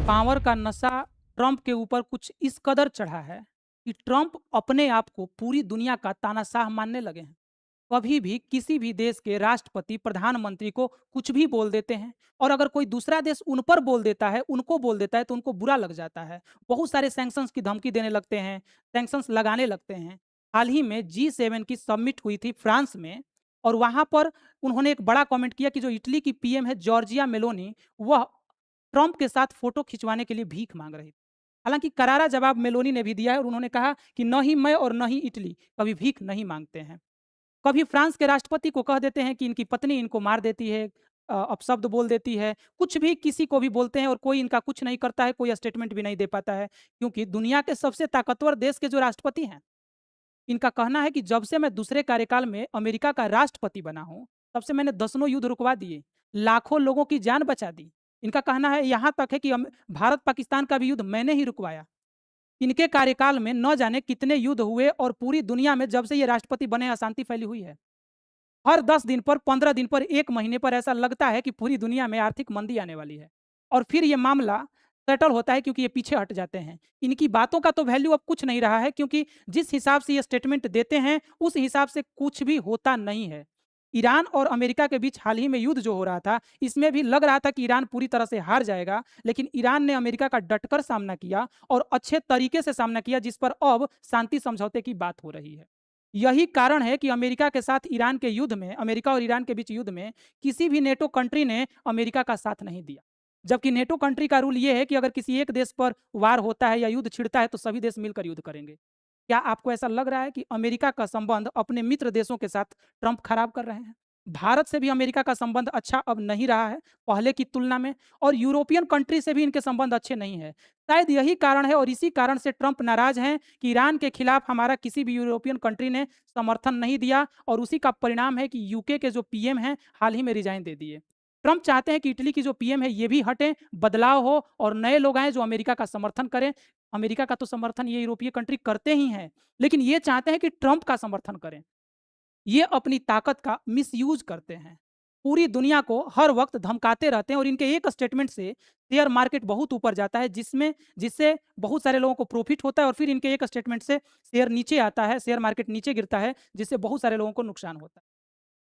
Power का नशा Trump के ऊपर कुछ इस कदर चढ़ा है कि ट्रंप अपने आप को पूरी दुनिया का तानाशाह मानने लगे हैं। कभी भी किसी भी देश के राष्ट्रपति, प्रधानमंत्री को कुछ भी बोल देते हैं और अगर कोई दूसरा देश उन पर बोल देता है, उनको बोल देता है तो उनको बुरा लग जाता है। बहुत सारे सैंक्शंस की धमकी देने लगते हैं, सैंक्शंस लगाने लगते हैं। हाल ही में G7 की समिट हुई थी फ्रांस में और वहाँ पर उन्होंने एक बड़ा कमेंट किया कि जो इटली की पीएम है जॉर्जिया मेलोनी, वह ट्रंप के साथ फोटो खिंचवाने के लिए भीख मांग रही थी। हालांकि करारा जवाब मेलोनी ने भी दिया है और उन्होंने कहा कि न ही मैं और न ही इटली कभी भीख नहीं मांगते हैं। कभी फ्रांस के राष्ट्रपति को कह देते हैं कि इनकी पत्नी इनको मार देती है, अपशब्द बोल देती है, कुछ भी किसी को भी बोलते हैं और कोई इनका कुछ नहीं करता है, कोई स्टेटमेंट भी नहीं दे पाता है, क्योंकि दुनिया के सबसे ताकतवर देश के जो राष्ट्रपति हैं, इनका कहना है कि जब से मैं दूसरे कार्यकाल में अमेरिका का राष्ट्रपति बना हूं, तब से मैंने दसनों युद्ध रुकवा दिए, लाखों लोगों की जान बचा दी। इनका कहना है यहाँ तक है कि भारत पाकिस्तान का भी युद्ध मैंने ही रुकवाया। इनके कार्यकाल में न जाने कितने युद्ध हुए और पूरी दुनिया में जब से ये राष्ट्रपति बने अशांति फैली हुई है। हर 10 दिन पर, 15 दिन पर, 1 महीने पर ऐसा लगता है कि पूरी दुनिया में आर्थिक मंदी आने वाली है और फिर ये मामला सेटल होता है क्योंकि ये पीछे हट जाते हैं। इनकी बातों का तो वैल्यू अब कुछ नहीं रहा है क्योंकि जिस हिसाब से ये स्टेटमेंट देते हैं, उस हिसाब से कुछ भी होता नहीं है। ईरान और अमेरिका के बीच हाल ही में युद्ध जो हो रहा था, इसमें भी लग रहा था कि ईरान पूरी तरह से हार जाएगा, लेकिन ईरान ने अमेरिका का डटकर सामना किया और अच्छे तरीके से सामना किया, जिस पर अब शांति समझौते की बात हो रही है। यही कारण है कि अमेरिका के साथ ईरान के युद्ध में, अमेरिका और ईरान के बीच युद्ध में किसी भी नेटो कंट्री ने अमेरिका का साथ नहीं दिया। जबकि नेटो कंट्री का रूल ये है कि अगर किसी एक देश पर वार होता है या युद्ध छिड़ता है तो सभी देश मिलकर युद्ध करेंगे। क्या आपको ऐसा लग रहा है कि अमेरिका का संबंध अपने मित्र देशों के साथ ट्रंप खराब कर रहे हैं? भारत से भी अमेरिका का संबंध अच्छा अब नहीं रहा है पहले की तुलना में, और यूरोपियन कंट्री से भी इनके संबंध अच्छे नहीं है। शायद यही कारण है और इसी कारण से ट्रंप नाराज हैं कि ईरान के खिलाफ हमारा किसी भी यूरोपियन कंट्री ने समर्थन नहीं दिया और उसी का परिणाम है कि यूके के जो पीएम हैं हाल ही में रिजाइन दे दिए। ट्रंप चाहते हैं कि इटली की जो पीएम है ये भी हटें, बदलाव हो और नए लोग आएं जो अमेरिका का समर्थन करें। अमेरिका का तो समर्थन ये यूरोपीय कंट्री करते ही हैं, लेकिन ये चाहते हैं कि ट्रंप का समर्थन करें। ये अपनी ताकत का मिसयूज करते हैं। पूरी दुनिया को हर वक्त धमकाते रहते हैं और इनके एक स्टेटमेंट से शेयर मार्केट बहुत ऊपर जाता है, जिससे बहुत सारे लोगों को प्रॉफिट होता है और फिर इनके एक स्टेटमेंट से शेयर नीचे आता है, शेयर मार्केट नीचे गिरता है, जिससे बहुत सारे लोगों को नुकसान होता है।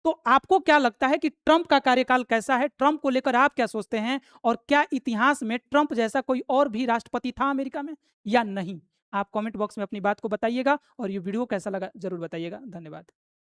तो आपको क्या लगता है कि ट्रंप का कार्यकाल कैसा है? ट्रंप को लेकर आप क्या सोचते हैं? और क्या इतिहास में ट्रंप जैसा कोई और भी राष्ट्रपति था अमेरिका में या नहीं? आप कमेंट बॉक्स में अपनी बात को बताइएगा और ये वीडियो कैसा लगा ज़रूर बताइएगा। धन्यवाद।